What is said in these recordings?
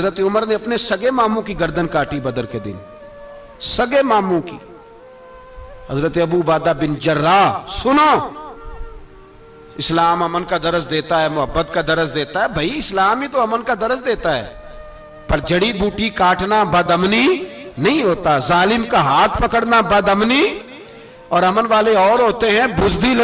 حضرت عمر نے اپنے سگے ماموں کی گردن کاٹی بدر کے دن، سگے ماموں کی۔ حضرت ابو عبیدہ بن جراح، سنو، اسلام امن کا درس دیتا ہے، محبت کا درس دیتا ہے، بھائی اسلام ہی تو امن کا درس دیتا ہے، پر جڑی بوٹی کاٹنا بد امنی نہیں ہوتا، ظالم کا ہاتھ پکڑنا بد امنی، اور امن والے اور ہوتے ہیں بزدل،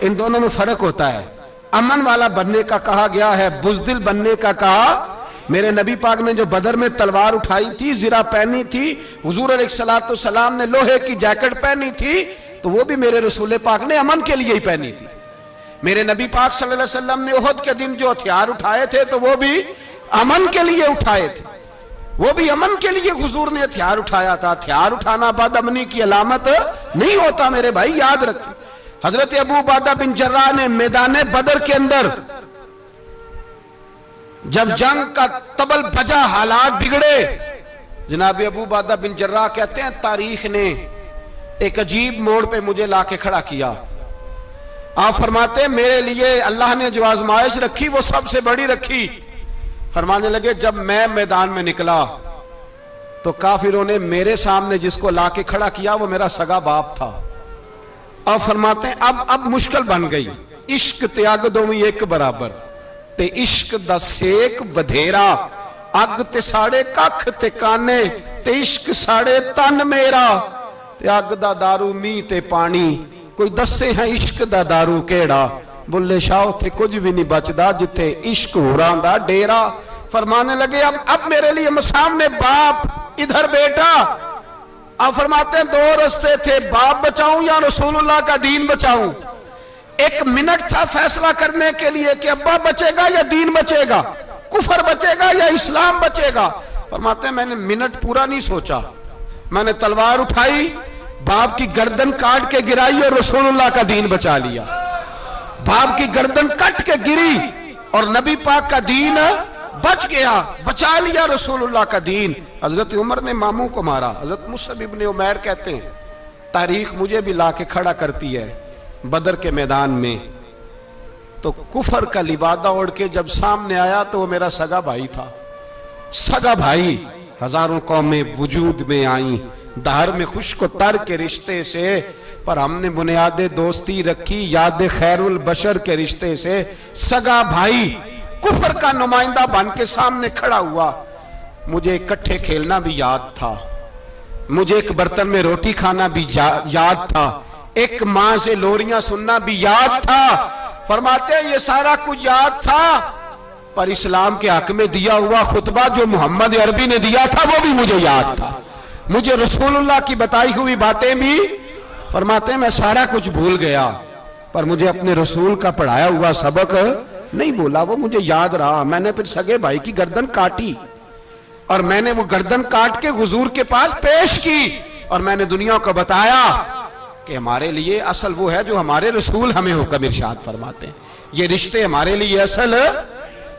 ان دونوں میں فرق ہوتا ہے۔ امن والا بننے کا کہا گیا ہے، بزدل بننے کا کہا۔ میرے نبی پاک نے جو بدر میں تلوار اٹھائی تھی، زرہ پہنی تھی، حضور علیہ السلام نے لوہے کی جیکٹ پہنی تھی، تو وہ بھی میرے رسول پاک نے امن کے لیے ہی پہنی تھی۔ میرے نبی پاک صلی اللہ علیہ وسلم نے احد کے دن جو ہتھیار اٹھائے تھے تو وہ بھی امن کے لیے اٹھائے تھے، وہ بھی امن کے لیے حضور نے ہتھیار اٹھایا تھا۔ ہتھیار اٹھانا بد امنی کی علامت نہیں ہوتا میرے بھائی، یاد رکھیں۔ حضرت ابو عبیدہ بن جراح نے میدان بدر کے اندر جب جنگ کا طبل بجا، حالات بگڑے، جناب ابو عبیدہ بن جراح کہتے ہیں تاریخ نے ایک عجیب موڑ پہ مجھے لا کے کھڑا کیا۔ آپ فرماتے ہیں میرے لیے اللہ نے جو آزمائش رکھی وہ سب سے بڑی رکھی۔ فرمانے لگے جب میں میدان میں نکلا تو کافروں نے میرے سامنے جس کو لا کے کھڑا کیا وہ میرا سگا باپ تھا۔ آپ فرماتے ہیں اب مشکل بن گئی، عشق تیاگ دومی ایک برابر، تے عشق دا سیک ودھیرا، اگ تے ساڑے ککھ تے کانے، تے عشق ساڑے تن میرا، تے اگ دا دارو می تے پانی، کوئی دسے ہیں عشق دا دارو کیڑا، بلے شاہ تھے کچھ بھی نہیں بچدا جتھے عشق ہوران دا ڈیرا۔ فرمانے لگے اب میرے لیے سامنے باپ، ادھر بیٹا۔ آپ فرماتے ہیں دو رستے تھے، باپ بچاؤں یا رسول اللہ کا دین بچاؤں۔ ایک منٹ تھا فیصلہ کرنے کے لیے کہ ابا بچے گا یا دین بچے گا، کفر بچے گا یا اسلام بچے گا۔ فرماتے ہیں میں نے منٹ پورا نہیں سوچا، میں نے تلوار اٹھائی، باپ کی گردن کاٹ کے گرائی اور رسول اللہ کا دین بچا لیا۔ باپ کی گردن کٹ کے گری اور نبی پاک کا دین بچ گیا، بچا لیا رسول اللہ کا دین۔ حضرت عمر نے ماموں کو مارا۔ حضرت مصعب ابن عمیر کہتے ہیں تاریخ مجھے بھی لا کے کھڑا کرتی ہے بدر کے میدان میں، تو کفر کا لبادہ اوڑھ کے جب سامنے آیا تو وہ میرا سگا بھائی تھا، سگا بھائی۔ ہزاروں قومیں وجود میں آئیں دہر میں خشک و تر کے رشتے سے، پر ہم نے بنیاد دوستی رکھی یاد خیر البشر کے رشتے سے۔ سگا بھائی کفر کا نمائندہ بن کے سامنے کھڑا ہوا۔ مجھے اکٹھے کھیلنا بھی یاد تھا، مجھے ایک برتن میں روٹی کھانا بھی یاد تھا، ایک ماں سے لوریاں سننا بھی یاد تھا۔ فرماتے ہیں یہ سارا کچھ یاد تھا، پر اسلام کے حق میں دیا ہوا خطبہ جو محمد عربی نے دیا تھا وہ بھی مجھے یاد تھا، مجھے رسول اللہ کی بتائی ہوئی باتیں بھی۔ فرماتے ہیں میں سارا کچھ بھول گیا، پر مجھے اپنے رسول کا پڑھایا ہوا سبق نہیں بولا، وہ مجھے یاد رہا۔ میں نے پھر سگے بھائی کی گردن کاٹی اور میں نے وہ گردن کاٹ کے حضور کے پاس پیش کی، اور میں نے دنیا کو بتایا کہ ہمارے لیے اصل وہ ہے جو ہمارے رسول ہمیں حکم ارشاد فرماتے ہیں۔ یہ رشتے ہمارے لیے اصل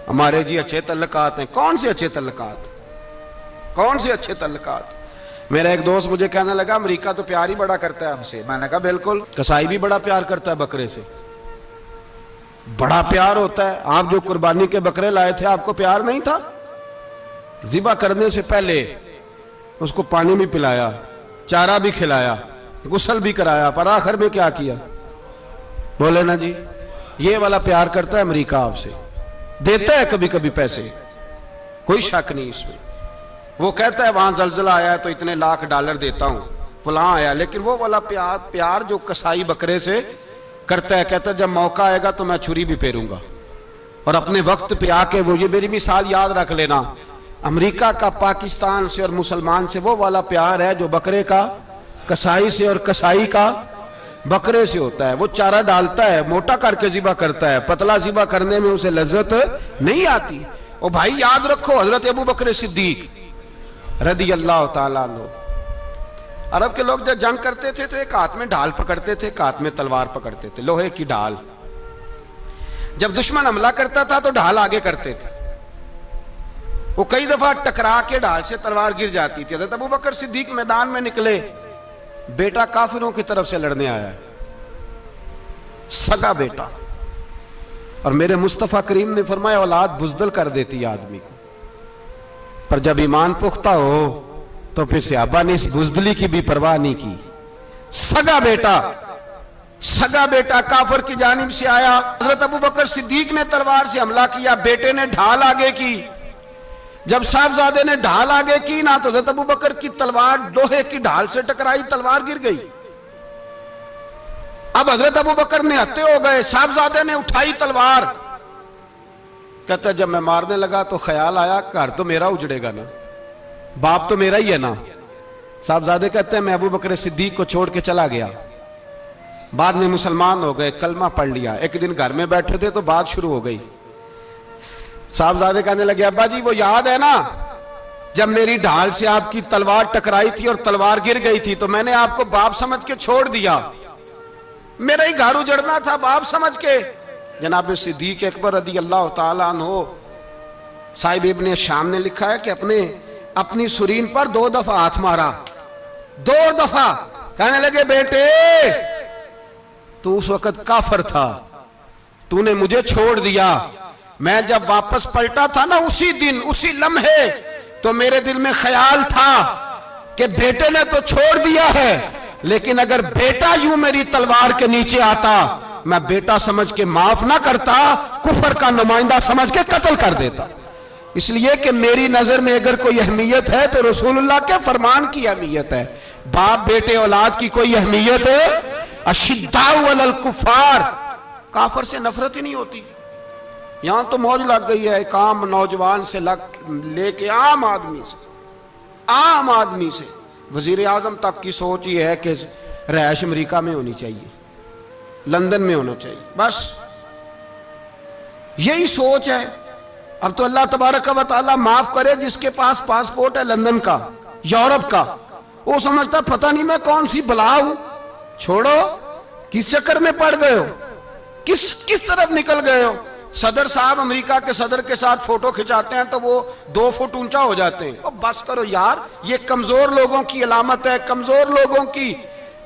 ہمارے جی اچھے تعلقات ہیں۔ کون سے اچھے تعلقات؟ کون سے اچھے تعلقات؟ میرا ایک دوست مجھے کہنے لگا امریکہ تو پیار ہی بڑا کرتا ہے ہم سے۔ میں نے کہا بالکل، کسائی بھی بڑا پیار کرتا ہے بکرے سے، بڑا پیار ہوتا ہے۔ آپ جو قربانی کے بکرے لائے تھے آپ کو پیار نہیں تھا؟ ذبح کرنے سے پہلے اس کو پانی بھی پلایا، چارہ بھی کھلایا، غسل بھی کرایا، پر آخر میں کیا کیا؟ بولے نا جی، یہ والا پیار کرتا ہے امریکہ آپ سے، دیتا ہے کبھی کبھی پیسے، کوئی شک نہیں اس میں۔ وہ کہتا ہے وہاں زلزلہ آیا ہے تو اتنے لاکھ ڈالر دیتا ہوں، فلاں آیا، لیکن وہ والا پیار جو کسائی بکرے سے کرتا ہے، کہتا ہے جب موقع آئے گا تو میں چھری بھی پھیروں گا، اور اپنے وقت پہ آ کے وہ، یہ میری مثال یاد رکھ لینا، امریکہ کا پاکستان سے اور مسلمان سے وہ والا پیار ہے جو بکرے کا کسائی سے اور کسائی کا بکرے سے ہوتا ہے۔ وہ چارہ ڈالتا ہے، موٹا کر کے ذبح کرتا ہے، پتلا ذبح کرنے میں اسے لذت نہیں آتی۔ اور بھائی یاد رکھو حضرت ابو بکر صدیق رضی اللہ تعالیٰ عنہ، عرب کے لوگ جب جنگ کرتے تھے تو ایک ہاتھ میں ڈھال پکڑتے تھے، ایک ہاتھ میں تلوار پکڑتے تھے، لوہے کی ڈھال۔ جب دشمن حملہ کرتا تھا تو ڈھال آگے کرتے تھے، وہ کئی دفعہ ٹکرا کے ڈھال سے تلوار گر جاتی تھی۔ حضرت ابو بکر صدیق میدان میں نکلے، بیٹا کافروں کی طرف سے لڑنے آیا ہے، سگا بیٹا، اور میرے مصطفیٰ کریم نے فرمایا اولاد بزدل کر دیتی ہے آدمی کو۔ اور جب ایمان پختہ ہو تو پھر صحابہ نے اس بزدلی کی بھی پرواہ نہیں کی. سگا بیٹا کافر کی جانب سے آیا. حضرت ابو بکر صدیق نے تلوار سے حملہ کیا, بیٹے نے ڈھال آگے کی. جب صاحبزادے نے ڈھال آگے کی نا تو حضرت ابو بکر کی تلوار لوہے کی ڈھال سے ٹکرائی, تلوار گر گئی. اب حضرت ابو بکر نے ہتے ہو گئے, صاحبزادے نے اٹھائی تلوار. کہتا ہے جب میں مارنے لگا تو خیال آیا گھر تو میرا اجڑے گا نا, باپ تو میرا ہی ہے نا. صاحبزادے کہتے ہیں میں ابو بکر صدیق کو چھوڑ کے چلا گیا. بعد میں مسلمان ہو گئے, کلمہ پڑھ لیا. ایک دن گھر میں بیٹھے تھے تو بات شروع ہو گئی. صاحبزادے کہنے لگے ابا جی وہ یاد ہے نا جب میری ڈھال سے آپ کی تلوار ٹکرائی تھی اور تلوار گر گئی تھی تو میں نے آپ کو باپ سمجھ کے چھوڑ دیا, میرا ہی گھر اجڑنا تھا باپ سمجھ کے. جناب صدیق اکبر رضی اللہ تعالیٰ عنہ صاحب ابن شام نے لکھا ہے کہ اپنی سرین پر 2 دفعہ ہاتھ مارا, 2 دفعہ. کہنے لگے بیٹے تو اس وقت کافر تھا, تو نے مجھے چھوڑ دیا. میں جب واپس پلٹا تھا نا اسی دن اسی لمحے تو میرے دل میں خیال تھا کہ بیٹے نے تو چھوڑ دیا ہے, لیکن اگر بیٹا یوں میری تلوار کے نیچے آتا میں بیٹا سمجھ کے معاف نہ کرتا, کفر کا نمائندہ سمجھ کے قتل کر دیتا. اس لیے کہ میری نظر میں اگر کوئی اہمیت ہے تو رسول اللہ کے فرمان کی اہمیت ہے. باپ بیٹے اولاد کی کوئی اہمیت ہے؟ اشداء علی الکفار, کافر سے نفرت ہی نہیں ہوتی. یہاں تو موج لگ گئی ہے ایک عام نوجوان سے لے کے عام آدمی سے وزیر اعظم تک کی سوچ یہ ہے کہ رہائش امریکہ میں ہونی چاہیے, لندن میں ہونا چاہیے, بس یہی سوچ ہے. اب تو اللہ تبارک و تعالیٰ معاف کرے جس کے پاس پاسپورٹ ہے لندن کا, یورپ کا, وہ سمجھتا پتہ نہیں میں کون سی بلا ہوں. چھوڑو, کس چکر میں پڑ گئے ہو, کس طرف نکل گئے ہو. صدر صاحب امریکہ کے صدر کے ساتھ فوٹو کھچاتے ہیں تو وہ 2 فٹ اونچا ہو جاتے ہیں. بس کرو یار, یہ کمزور لوگوں کی علامت ہے, کمزور لوگوں کی.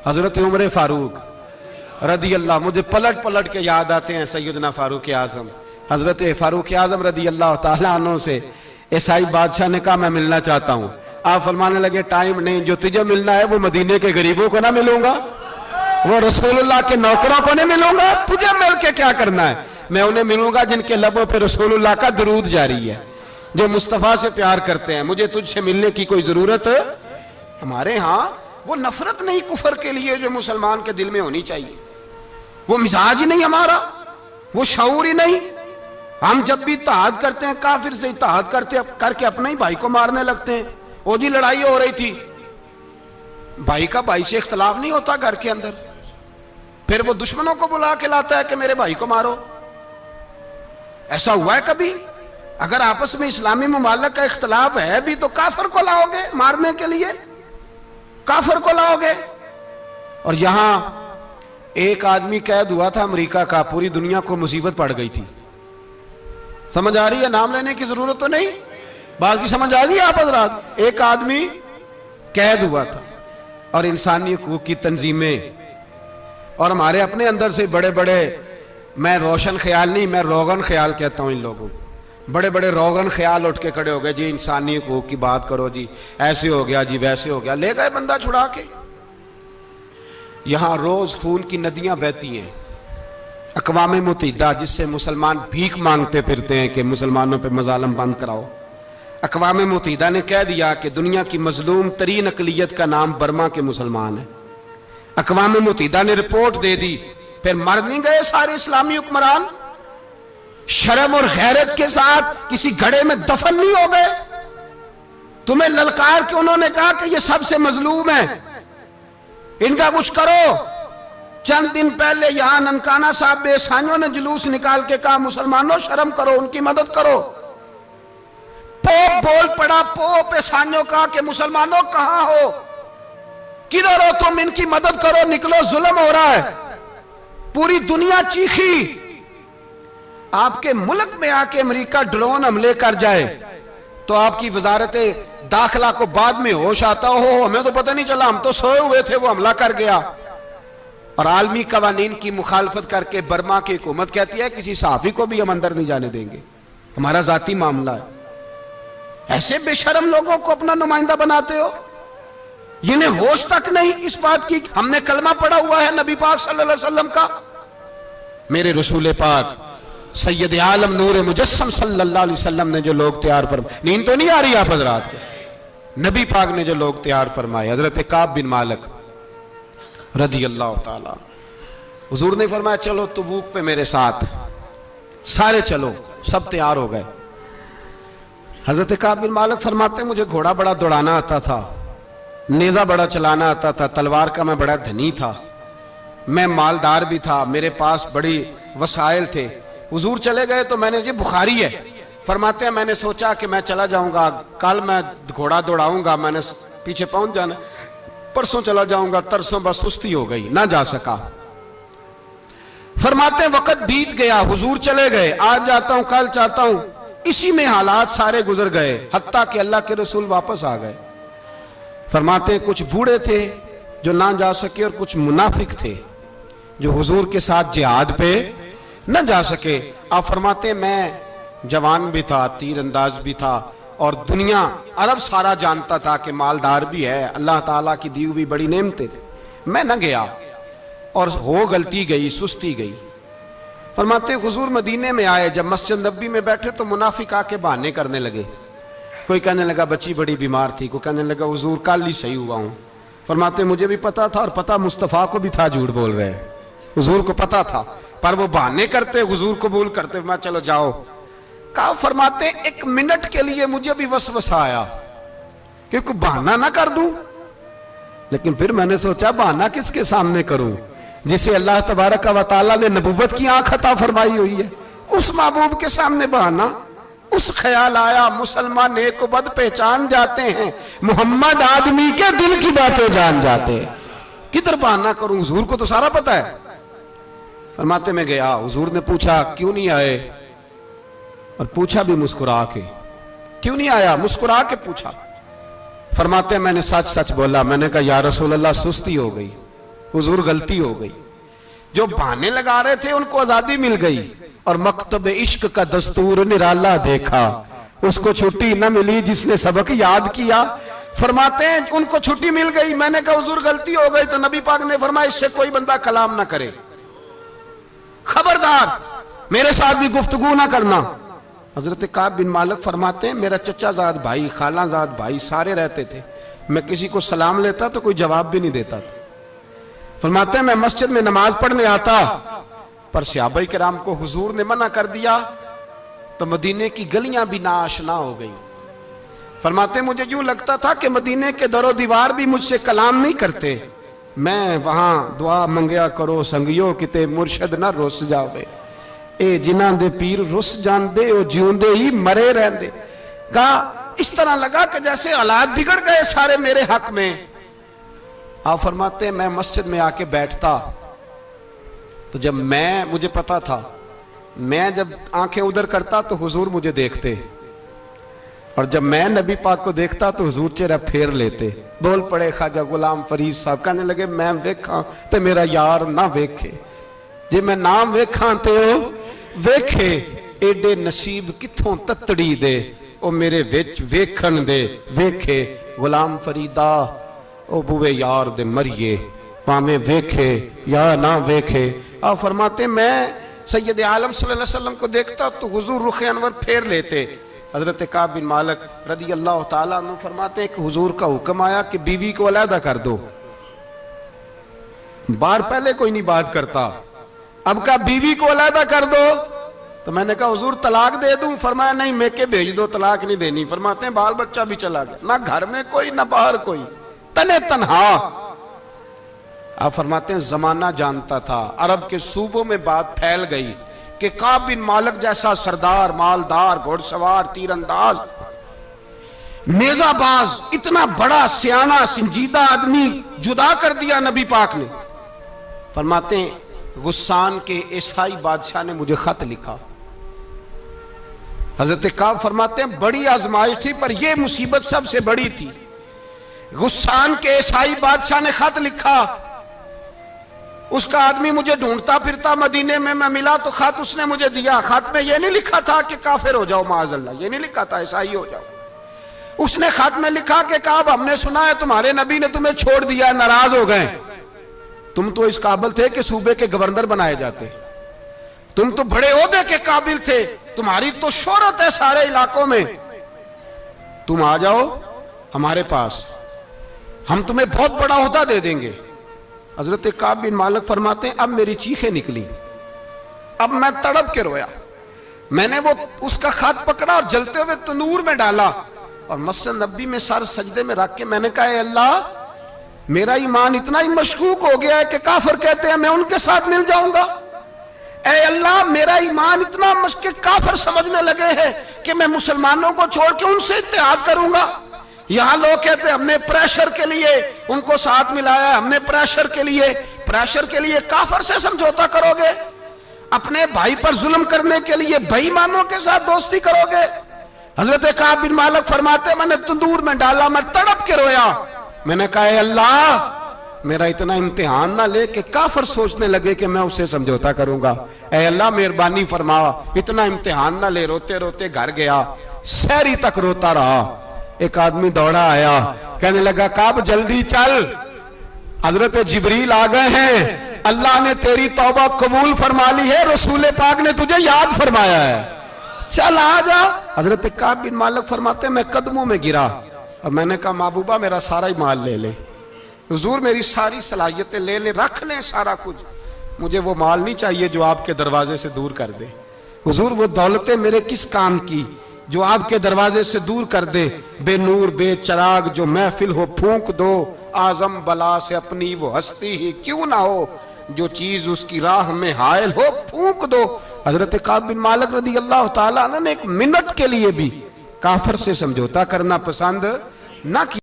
حضرت عمر فاروق رضی اللہ, مجھے پلٹ کے یاد آتے ہیں سیدنا فاروق اعظم. حضرت فاروق اعظم رضی اللہ تعالیٰ عنہ سے عیسائی بادشاہ نے کہا میں ملنا چاہتا ہوں. آپ فرمانے لگے ٹائم نہیں, جو تجھے ملنا ہے وہ مدینے کے غریبوں کو نہ ملوں گا, وہ رسول اللہ کے نوکروں کو نہیں ملوں گا, تجھے مل کے کیا کرنا ہے. میں انہیں ملوں گا جن کے لبوں پہ رسول اللہ کا درود جاری ہے, جو مصطفیٰ سے پیار کرتے ہیں. مجھے تجھ سے ملنے کی کوئی ضرورت ہے. ہمارے ہاں وہ نفرت نہیں کفر کے لیے جو مسلمان کے دل میں ہونی چاہیے, وہ مزاج ہی نہیں ہمارا, وہ شعور ہی نہیں. ہم جب بھی اتحاد کرتے ہیں کافر سے اتحاد کر کے اپنے ہی بھائی کو مارنے لگتے ہیں. وہ جی لڑائی ہو رہی تھی, بھائی کا بھائی سے اختلاف نہیں ہوتا گھر کے اندر, پھر وہ دشمنوں کو بلا کے لاتا ہے کہ میرے بھائی کو مارو. ایسا ہوا ہے کبھی؟ اگر آپس میں اسلامی ممالک کا اختلاف ہے بھی تو کافر کو لاؤ گے مارنے کے لیے, کافر کو لاؤ گے. اور یہاں ایک آدمی قید ہوا تھا امریکہ کا, پوری دنیا کو مصیبت پڑ گئی تھی. سمجھ آ رہی ہے؟ نام لینے کی ضرورت تو نہیں, بات کی سمجھ آ رہی ہے آپ حضرات. ایک آدمی قید ہوا تھا اور انسانی حقوق کی تنظیمیں اور ہمارے اپنے اندر سے بڑے بڑے, میں روشن خیال نہیں, میں روغن خیال کہتا ہوں ان لوگوں, بڑے بڑے روغن خیال اٹھ کے کھڑے ہو گئے, جی انسانی حقوق کی بات کرو, جی ایسے ہو گیا, جی ویسے ہو گیا. لے گئے بندہ چھڑا کے. یہاں روز خون کی ندیاں بہتی ہیں. اقوام متحدہ جس سے مسلمان بھیک مانگتے پھرتے ہیں کہ مسلمانوں پہ مظالم بند کراؤ, اقوام متحدہ نے کہہ دیا کہ دنیا کی مظلوم ترین اقلیت کا نام برما کے مسلمان ہے. اقوام متحدہ نے رپورٹ دے دی, پھر مر نہیں گئے سارے اسلامی حکمران, شرم اور غیرت کے ساتھ کسی گھڑے میں دفن نہیں ہو گئے. تمہیں للکار کے انہوں نے کہا کہ یہ سب سے مظلوم ہیں, ان کا کچھ کرو. چند دن پہلے یہاں ننکانہ صاحب بے سانیوں نے جلوس نکال کے کہا مسلمانوں شرم کرو, ان کی مدد کرو. پوپ بول پڑا, پوپ ایسانیوں کہا کہ مسلمانوں کہاں ہو, کدھر ہو تم, ان کی مدد کرو, نکلو, ظلم ہو رہا ہے. پوری دنیا چیخی. آپ کے ملک میں آ کے امریکہ ڈرون حملے کر جائے تو آپ کی وزارت داخلہ کو بعد میں ہوش آتا ہو, ہمیں تو پتہ نہیں چلا, ہم تو سوئے ہوئے تھے, وہ حملہ کر گیا. اور عالمی قوانین کی مخالفت کر کے برما کی حکومت کہتی ہے کسی صحافی کو بھی ہم اندر نہیں جانے دیں گے, ہمارا ذاتی معاملہ ایسے بے شرم لوگوں کو اپنا نمائندہ بناتے ہو، جنہیں ہوش تک نہیں اس بات کی۔ ہم نے کلمہ پڑھا ہوا ہے نبی پاک صلی اللہ علیہ وسلم کا، میرے رسول پاک سید عالم نور مجسم صلی اللہ علیہ وسلم نے جو لوگ تیار فرمائے، نیند تو نہیں آ رہی آپ حضرات کو، نبی پاک نے جو لوگ تیار فرمائے، حضرت کعب بن مالک رضی اللہ تعالیٰ، حضور نے فرمایا چلو تبوک پہ میرے ساتھ، سارے چلو، سب تیار ہو گئے۔ حضرت کعب بن مالک فرماتے ہیں مجھے گھوڑا بڑا دوڑانا آتا تھا، نیزہ بڑا چلانا آتا تھا، تلوار کا میں بڑا دھنی تھا، میں مالدار بھی تھا، میرے پاس بڑی وسائل تھے۔ حضور چلے گئے تو میں نے، یہ بخاری ہے، فرماتے ہیں میں نے سوچا کہ میں چلا جاؤں گا، کل میں گھوڑا دوڑاؤں گا، میں نے پیچھے پہنچ جانا، پرسوں چلا جاؤں گا، ترسوں بس سستی ہو گئی، نہ جا سکا۔ فرماتے ہیں وقت بیت گیا، حضور چلے گئے، آج جاتا ہوں کل چاہتا ہوں، اسی میں حالات سارے گزر گئے، حتیٰ کہ اللہ کے رسول واپس آ گئے۔ فرماتے ہیں کچھ بوڑھے تھے جو نہ جا سکے، اور کچھ منافق تھے جو حضور کے ساتھ جہاد پہ نہ جا سکے۔ آپ فرماتے ہیں میں جوان بھی تھا، تیر انداز بھی تھا، اور دنیا عرب سارا جانتا تھا کہ مالدار بھی ہے، اللہ تعالیٰ کی دی ہوئی بڑی نعمتیں تھے، میں نہ گیا، اور ہو غلطی گئی، سستی گئی۔ فرماتے ہیں حضور مدینے میں آئے، جب مسجد نبی میں بیٹھے تو منافق آ کے بہانے کرنے لگے، کوئی کہنے لگا بچی بڑی بیمار تھی، کوئی کہنے لگا حضور کل ہی صحیح ہوا ہوں۔ فرماتے مجھے بھی پتا تھا، اور پتا مصطفیٰ کو بھی تھا جھوٹ بول رہے ہیں، حضور کو پتا تھا، پر وہ بہانے کرتے، حضور قبول کرتے، میں چلو جاؤ۔ کہا فرماتے ہیں ایک منٹ کے لیے مجھے بھی وسوسہ آیا کہ کوئی بہانہ نہ کر دوں، لیکن پھر میں نے سوچا بہانہ کس کے سامنے کروں، جسے اللہ تبارک و تعالیٰ نے نبوت کی آنکھ عطا فرمائی ہوئی ہے، اس محبوب کے سامنے بہانہ۔ اس خیال آیا مسلمان نیک و بد پہچان جاتے ہیں، محمد آدمی کے دل کی باتیں جان جاتے ہیں، کدھر بہانہ کروں، حضور کو تو سارا پتا ہے۔ فرماتے میں گیا، حضور نے پوچھا کیوں نہیں آئے، اور پوچھا بھی مسکرا کے، کیوں نہیں آیا، مسکرا کے پوچھا۔ فرماتے ہیں میں نے سچ سچ بولا، میں نے کہا یا رسول اللہ سستی ہو گئی، حضور غلطی ہو گئی، جو بہانے لگا رہے تھے ان کو آزادی مل گئی، اور مکتب عشق کا دستور نرالا دیکھا، اس کو چھٹی نہ ملی جس نے سبق یاد کیا۔ فرماتے ہیں ان کو چھٹی مل گئی، میں نے کہا حضور غلطی ہو گئی، تو نبی پاک نے فرمایا اس سے کوئی بندہ کلام نہ کرے، خبردار میرے ساتھ بھی گفتگو نہ کرنا۔ حضرت کعب بن مالک فرماتے ہیں میرا چچا زاد بھائی، خالہ زاد بھائی سارے رہتے تھے، میں کسی کو سلام لیتا تو کوئی جواب بھی نہیں دیتا تھا۔ فرماتے ہیں میں مسجد میں نماز پڑھنے آتا، پر صحابہ کرام کو حضور نے منع کر دیا تو مدینے کی گلیاں بھی ناآشنا ہو گئی۔ فرماتے ہیں مجھے یوں لگتا تھا کہ مدینے کے در و دیوار بھی مجھ سے کلام نہیں کرتے، میں وہاں دعا منگیا کرو سنگیو کتے مرشد نہ رس جاوے، اے جنہاں دے پیر رس جان دے او جیوندے ہی مرے رہن دے۔ کہا اس طرح لگا کہ جیسے حالات بگڑ گئے سارے میرے حق میں۔ آپ فرماتے ہیں میں مسجد میں آ کے بیٹھتا تو جب مجھے پتا تھا، میں جب آنکھیں ادھر کرتا تو حضور مجھے دیکھتے، اور جب میں نبی پاک کو دیکھتا تو حضور چہرہ پھیر لیتے۔ بول پڑے خواجہ غلام فرید صاحب، کہنے لگے میں ویکھاں تے میرا یار نہ ویکھے، جی میں نام ویکھاں تے او ویکھے، ایڈے نصیب کتھوں تتڑی دے او میرے وچ ویکھن دے ویکھے، غلام فریدہ او بوے یار دے مریے پامیں ویکھے یا نہ ویکھے۔ آپ فرماتے میں سید عالم صلی اللہ علیہ وسلم کو دیکھتا تو حضور رخ انور پھیر لیتے۔ حضرت کعب بن مالک رضی اللہ تعالیٰ عنہ فرماتے ہیں کہ حضور کا حکم آیا کہ بیوی کو علیحدہ کر دو، بار پہلے کوئی نہیں بات کرتا، اب کہا بیوی کو علیحدہ کر دو، تو میں نے کہا حضور طلاق دے دوں، فرمایا نہیں میکے بھیج دو، طلاق نہیں دینی۔ فرماتے ہیں بال بچہ بھی چلا گیا، نہ گھر میں کوئی نہ باہر کوئی، تنے تنہا۔ آپ فرماتے ہیں زمانہ جانتا تھا، عرب کے صوبوں میں بات پھیل گئی کہ کعب بن مالک جیسا سردار، مالدار، گھوڑ سوار، تیر انداز، نیزہ باز، اتنا بڑا سیانہ سنجیدہ آدمی جدا کر دیا نبی پاک نے۔ فرماتے ہیں غسان کے عیسائی بادشاہ نے مجھے خط لکھا۔ حضرت کعب فرماتے ہیں بڑی آزمائش تھی، پر یہ مصیبت سب سے بڑی تھی۔ غسان کے عیسائی بادشاہ نے خط لکھا، اس کا آدمی مجھے ڈھونڈتا پھرتا مدینے میں، میں ملا تو خط اس نے مجھے دیا۔ خط میں یہ نہیں لکھا تھا کہ کافر ہو جاؤ معاذ اللہ، یہ نہیں لکھا تھا عیسائی ہو جاؤ، اس نے خط میں لکھا کہ کعب ہم نے سنا ہے تمہارے نبی نے تمہیں چھوڑ دیا، ناراض ہو گئے، تم تو اس قابل تھے کہ صوبے کے گورنر بنائے جاتے، تم تو بڑے عہدے کے قابل تھے، تمہاری تو شہرت ہے سارے علاقوں میں، تم آ جاؤ ہمارے پاس، ہم تمہیں بہت بڑا عہدہ دے دیں گے۔ حضرت کعب بن مالک فرماتے ہیں اب میری چیخیں نکلی، اب میں تڑپ کے رویا، میں نے وہ اس کا خط پکڑا اور جلتے ہوئے تنور میں ڈالا اور مسجد نبی میں سر سجدے میں رکھ کے میں نے کہا اے اللہ، میرا ایمان اتنا ہی مشکوک ہو گیا ہے کہ کافر کہتے ہیں میں ان کے ساتھ مل جاؤں گا، اے اللہ میرا ایمان اتنا مشکوک، کافر سمجھنے لگے ہیں کہ میں مسلمانوں کو چھوڑ کے ان سے اتحاد کروں گا۔ یہاں لوگ کہتے ہیں ہم نے پریشر کے لیے ان کو ساتھ ملایا، ہم نے پریشر کے لیے کافر سے سمجھوتا کرو گے، اپنے بھائی پر ظلم کرنے کے لیے بھائی مانوں کے ساتھ دوستی کرو گے۔ حضرت کعب بن مالک فرماتے میں نے تندور میں ڈالا، میں تڑپ کے رویا، میں نے کہا اے اللہ میرا اتنا امتحان نہ لے کہ کافر سوچنے لگے کہ میں اسے سمجھوتا کروں گا، اے اللہ مہربانی فرما اتنا امتحان نہ لے۔ روتے روتے گھر گیا، سحری تک روتا رہا، ایک آدمی دوڑا آیا کہنے لگا کعب جلدی چل، حضرت جبریل آ گئے ہیں، اللہ نے تیری توبہ قبول فرما لی ہے، رسول پاک نے تجھے یاد فرمایا ہے، چل آ جا۔ حضرت کعب بن مالک فرماتے میں قدموں میں گرا اور میں نے کہا محبوبہ میرا سارا ہی مال لے لے، حضور میری ساری صلاحیتیں لے لیں، رکھ لیں سارا کچھ، مجھے وہ مال نہیں چاہیے جو آپ کے دروازے سے دور کر دے، حضور وہ دولتیں میرے کس کام کی جو آپ کے دروازے سے دور کر دے، بے نور بے چراغ جو محفل ہو پھونک دو، اعظم بلا سے اپنی وہ ہستی ہی کیوں نہ ہو، جو چیز اس کی راہ میں حائل ہو پھونک دو۔ حضرت کعب بن مالک رضی اللہ تعالیٰ عنہ نے ایک منٹ کے لیے بھی کافر سے سمجھوتا کرنا پسند نہ کیا۔